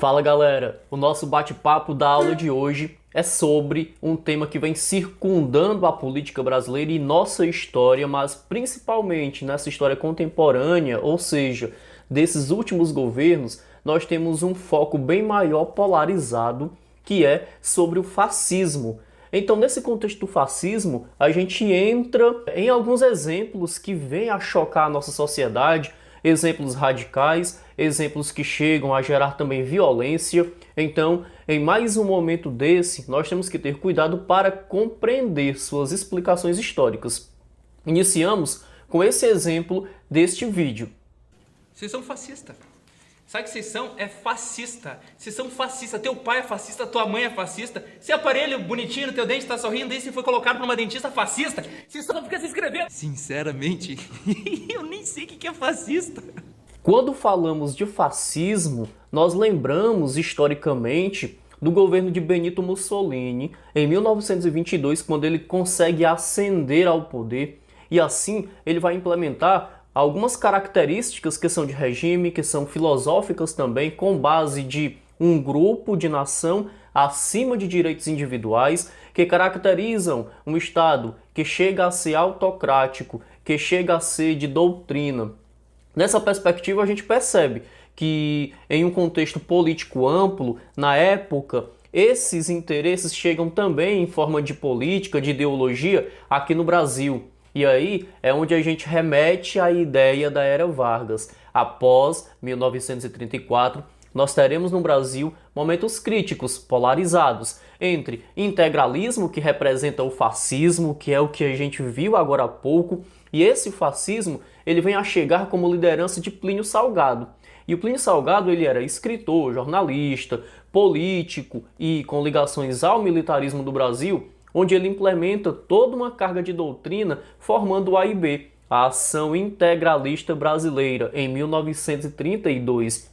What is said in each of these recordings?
Fala galera, o nosso bate-papo da aula de hoje é sobre um tema que vem circundando a política brasileira e nossa história, mas principalmente nessa história contemporânea, ou seja, desses últimos governos, nós temos um foco bem maior polarizado, que é sobre o fascismo. Então, nesse contexto do fascismo, a gente entra em alguns exemplos que vêm a chocar a nossa sociedade, exemplos radicais, exemplos que chegam a gerar também violência. Então, em mais um momento desse, nós temos que ter cuidado para compreender suas explicações históricas. Iniciamos com esse exemplo deste vídeo. Vocês são fascistas. Sabe o que vocês são? É fascista. Vocês são fascistas. Teu pai é fascista, tua mãe é fascista. Esse aparelho bonitinho no teu dente tá sorrindo, daí você foi colocado por uma dentista fascista. Vocês só ficam se inscrevendo. Sinceramente, eu nem sei o que é fascista. Quando falamos de fascismo, nós lembramos historicamente do governo de Benito Mussolini em 1922, quando ele consegue ascender ao poder e assim ele vai implementar algumas características que são de regime, que são filosóficas também, com base de um grupo de nação acima de direitos individuais, que caracterizam um Estado que chega a ser autocrático, que chega a ser de doutrina. Nessa perspectiva, a gente percebe que, em um contexto político amplo, na época, esses interesses chegam também em forma de política, de ideologia, aqui no Brasil. E aí é onde a gente remete à ideia da Era Vargas. Após 1934, nós teremos no Brasil momentos críticos, polarizados, entre integralismo, que representa o fascismo, que é o que a gente viu agora há pouco, e esse fascismo ele vem a chegar como liderança de Plínio Salgado. E o Plínio Salgado ele era escritor, jornalista, político e com ligações ao militarismo do Brasil, onde ele implementa toda uma carga de doutrina formando o AIB, a Ação Integralista Brasileira, em 1932.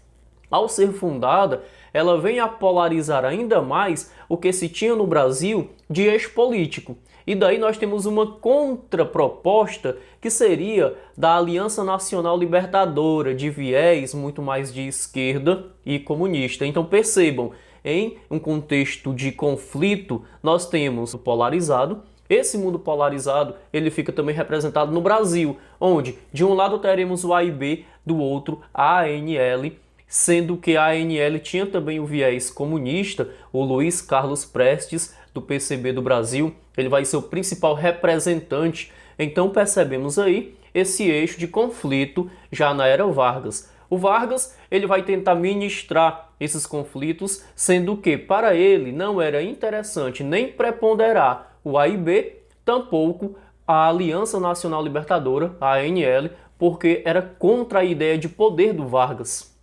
Ao ser fundada, ela vem a polarizar ainda mais o que se tinha no Brasil de eixo político. E daí nós temos uma contraproposta que seria da Aliança Nacional Libertadora, de viés muito mais de esquerda e comunista. Então percebam, em um contexto de conflito, nós temos o polarizado. Esse mundo polarizado, ele fica também representado no Brasil, onde de um lado teremos o AIB, do outro a ANL, sendo que a ANL tinha também o viés comunista. O Luiz Carlos Prestes, do PCB do Brasil, ele vai ser o principal representante. Então percebemos aí esse eixo de conflito já na era Vargas. O Vargas ele vai tentar ministrar esses conflitos, sendo que para ele não era interessante nem preponderar o AIB, tampouco a Aliança Nacional Libertadora, a ANL, porque era contra a ideia de poder do Vargas.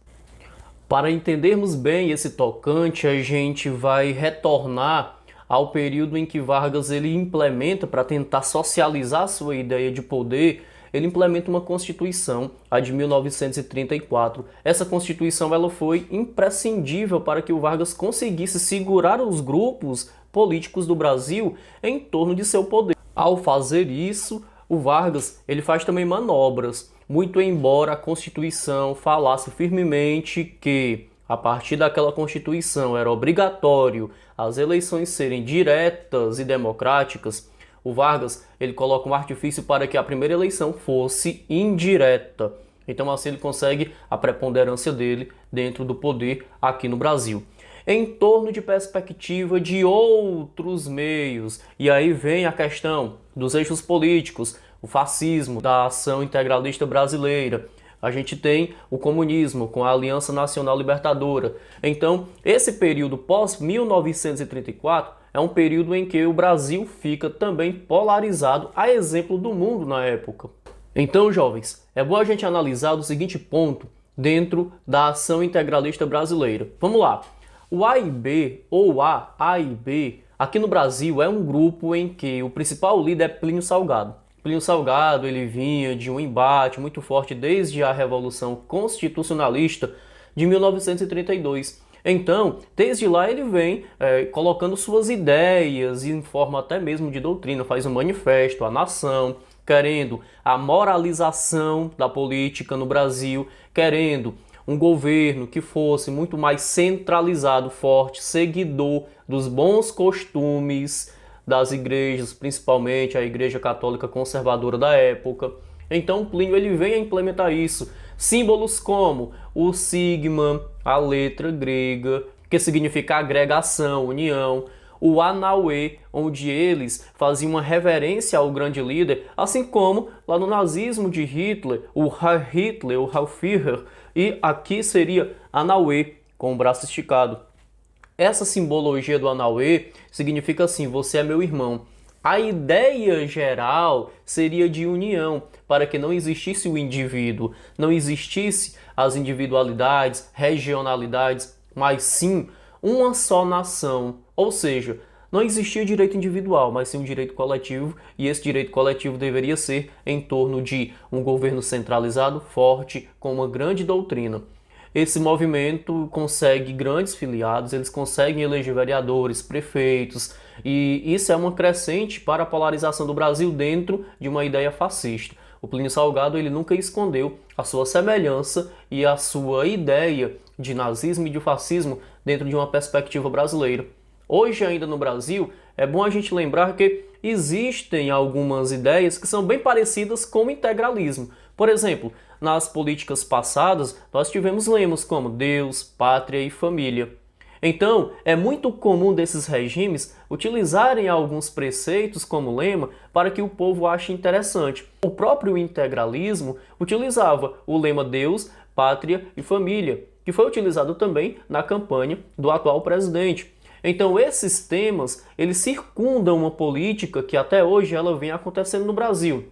Para entendermos bem esse tocante, a gente vai retornar ao período em que Vargas ele implementa, para tentar socializar a sua ideia de poder, ele implementa uma Constituição, a de 1934. Essa Constituição ela foi imprescindível para que o Vargas conseguisse segurar os grupos políticos do Brasil em torno de seu poder. Ao fazer isso, o Vargas ele faz também manobras, muito embora a Constituição falasse firmemente que a partir daquela Constituição era obrigatório as eleições serem diretas e democráticas. O Vargas ele coloca um artifício para que a primeira eleição fosse indireta. Então assim ele consegue a preponderância dele dentro do poder aqui no Brasil. Em torno de perspectiva de outros meios, e aí vem a questão dos eixos políticos, o fascismo, da Ação Integralista Brasileira. A gente tem o comunismo com a Aliança Nacional Libertadora. Então, esse período pós-1934 é um período em que o Brasil fica também polarizado, a exemplo do mundo na época. Então, jovens, é bom a gente analisar o seguinte ponto dentro da Ação Integralista Brasileira. Vamos lá. O AIB, ou a AIB, aqui no Brasil é um grupo em que o principal líder é Plínio Salgado. Plínio Salgado ele vinha de um embate muito forte desde a Revolução Constitucionalista de 1932. Então, desde lá ele vem colocando suas ideias em forma até mesmo de doutrina, faz um manifesto à nação, querendo a moralização da política no Brasil, querendo um governo que fosse muito mais centralizado, forte, seguidor dos bons costumes das igrejas, principalmente a Igreja Católica Conservadora da época. Então Plínio ele vem a implementar isso. Símbolos como o sigma, a letra grega, que significa agregação, união, o Anauê, onde eles faziam uma reverência ao grande líder, assim como lá no nazismo de Hitler, o Heil Hitler, o Heil Führer, e aqui seria Anauê, com o braço esticado. Essa simbologia do Anauê significa assim, você é meu irmão. A ideia geral seria de união, para que não existisse o indivíduo, não existisse as individualidades, regionalidades, mas sim uma só nação. Ou seja, não existia direito individual, mas sim um direito coletivo, e esse direito coletivo deveria ser em torno de um governo centralizado, forte, com uma grande doutrina. Esse movimento consegue grandes filiados, eles conseguem eleger vereadores, prefeitos, e isso é uma crescente para a polarização do Brasil dentro de uma ideia fascista. O Plínio Salgado ele nunca escondeu a sua semelhança e a sua ideia de nazismo e de fascismo dentro de uma perspectiva brasileira. Hoje ainda no Brasil, é bom a gente lembrar que existem algumas ideias que são bem parecidas com o integralismo. Por exemplo, nas políticas passadas, nós tivemos lemas como Deus, Pátria e Família. Então, é muito comum desses regimes utilizarem alguns preceitos como lema para que o povo ache interessante. O próprio integralismo utilizava o lema Deus, Pátria e Família, que foi utilizado também na campanha do atual presidente. Então, esses temas, eles circundam uma política que até hoje ela vem acontecendo no Brasil.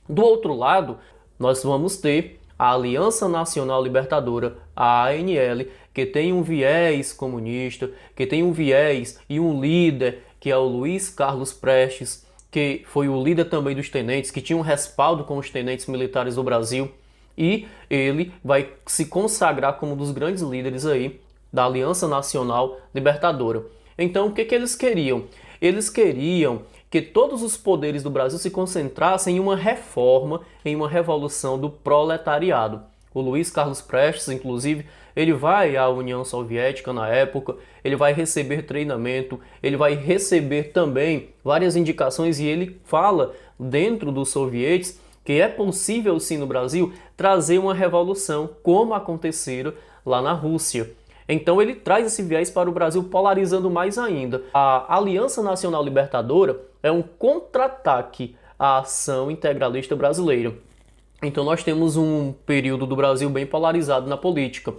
Do outro lado, nós vamos ter a Aliança Nacional Libertadora, a ANL, que tem um viés comunista, que tem um viés e um líder, que é o Luiz Carlos Prestes, que foi o líder também dos tenentes, que tinha um respaldo com os tenentes militares do Brasil, e ele vai se consagrar como um dos grandes líderes aí da Aliança Nacional Libertadora. Então, o que eles queriam? Eles queriam que todos os poderes do Brasil se concentrassem em uma reforma, em uma revolução do proletariado. O Luiz Carlos Prestes, inclusive, ele vai à União Soviética na época, ele vai receber treinamento, ele vai receber também várias indicações e ele fala dentro dos sovietes que é possível sim no Brasil trazer uma revolução como acontecera lá na Rússia. Então ele traz esse viés para o Brasil, polarizando mais ainda. A Aliança Nacional Libertadora é um contra-ataque à ação integralista brasileira. Então nós temos um período do Brasil bem polarizado na política.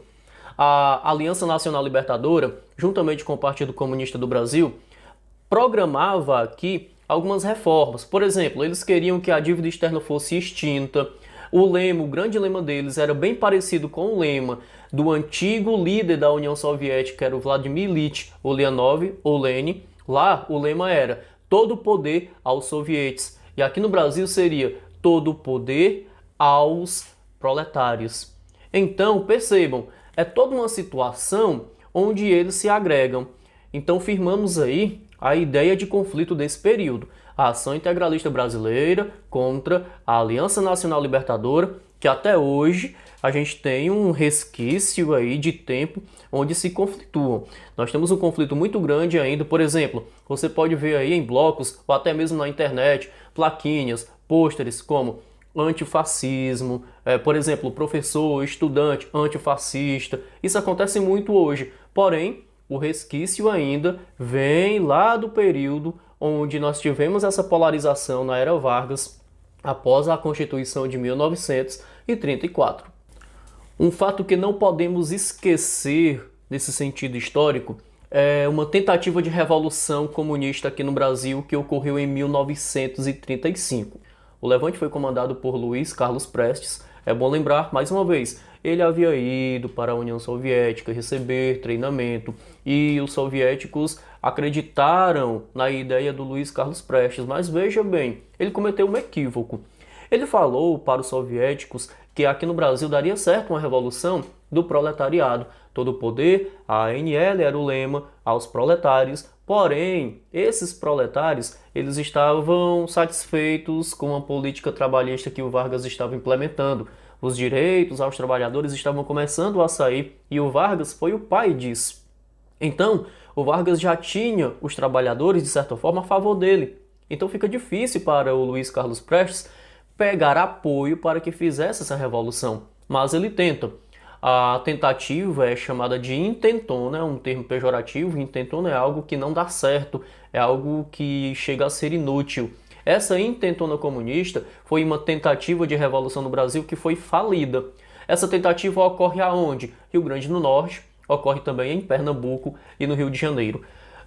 A Aliança Nacional Libertadora, juntamente com o Partido Comunista do Brasil, programava aqui algumas reformas. Por exemplo, eles queriam que a dívida externa fosse extinta. O grande lema deles era bem parecido com o lema do antigo líder da União Soviética, que era o Vladimir Ilyich Ulyanov, ou Lenin. Lá o lema era todo o poder aos sovietes. E aqui no Brasil seria todo o poder aos proletários. Então, percebam, é toda uma situação onde eles se agregam. Então, firmamos aí a ideia de conflito desse período. A ação integralista brasileira contra a Aliança Nacional Libertadora, que até hoje a gente tem um resquício aí de tempo onde se conflituam. Nós temos um conflito muito grande ainda, por exemplo, você pode ver aí em blocos ou até mesmo na internet, plaquinhas, pôsteres como antifascismo, por exemplo, professor, estudante, antifascista. Isso acontece muito hoje, porém, o resquício ainda vem lá do período onde nós tivemos essa polarização na era Vargas, após a Constituição de 1934. Um fato que não podemos esquecer nesse sentido histórico é uma tentativa de revolução comunista aqui no Brasil que ocorreu em 1935. O levante foi comandado por Luiz Carlos Prestes. É bom lembrar, mais uma vez, ele havia ido para a União Soviética receber treinamento e os soviéticos acreditaram na ideia do Luiz Carlos Prestes. Mas veja bem, ele cometeu um equívoco. Ele falou para os soviéticos que aqui no Brasil daria certo uma revolução do proletariado. Todo o poder, a ANL era o lema, aos proletários. Porém, esses proletários, eles estavam satisfeitos com a política trabalhista que o Vargas estava implementando. Os direitos aos trabalhadores estavam começando a sair e o Vargas foi o pai disso. Então, o Vargas já tinha os trabalhadores, de certa forma, a favor dele. Então fica difícil para o Luiz Carlos Prestes pegar apoio para que fizesse essa revolução. Mas ele tenta. A tentativa é chamada de intentona, é um termo pejorativo. Intentona é algo que não dá certo, é algo que chega a ser inútil. Essa intentona comunista foi uma tentativa de revolução no Brasil que foi falida. Essa tentativa ocorre aonde? Rio Grande do Norte, ocorre também em Pernambuco e no Rio de Janeiro.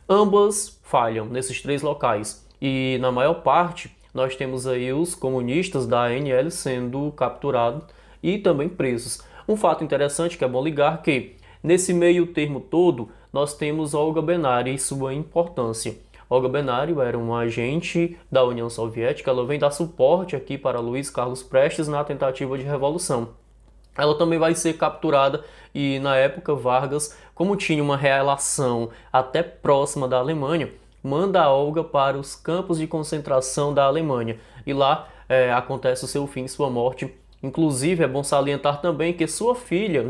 Ambas falham nesses 3 locais e na maior parte nós temos aí os comunistas da ANL sendo capturados e também presos. Um fato interessante que é bom ligar que nesse meio termo todo nós temos Olga Benária e sua importância. Olga Benário era uma agente da União Soviética, ela vem dar suporte aqui para Luiz Carlos Prestes na tentativa de revolução. Ela também vai ser capturada e na época Vargas, como tinha uma relação até próxima da Alemanha, manda a Olga para os campos de concentração da Alemanha e lá acontece o seu fim, sua morte. Inclusive é bom salientar também que sua filha,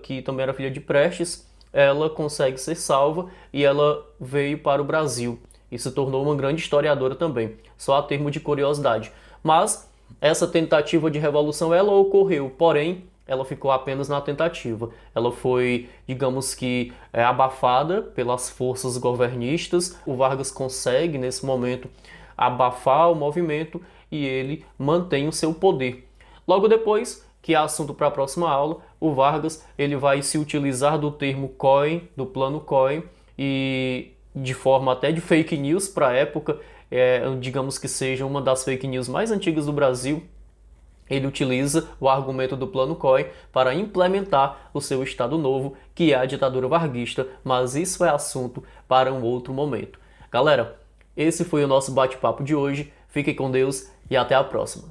que também era filha de Prestes, ela consegue ser salva e ela veio para o Brasil e se tornou uma grande historiadora também, só a termo de curiosidade. Mas essa tentativa de revolução ela ocorreu, porém ela ficou apenas na tentativa. Ela foi, digamos que, abafada pelas forças governistas. O Vargas consegue, nesse momento, abafar o movimento e ele mantém o seu poder. Logo depois, que é assunto para a próxima aula, o Vargas ele vai se utilizar do termo COI, do plano COI, e de forma até de fake news para a época, digamos que seja uma das fake news mais antigas do Brasil. Ele utiliza o argumento do plano COI para implementar o seu Estado Novo, que é a ditadura varguista, mas isso é assunto para um outro momento. Galera, esse foi o nosso bate-papo de hoje. Fiquem com Deus e até a próxima.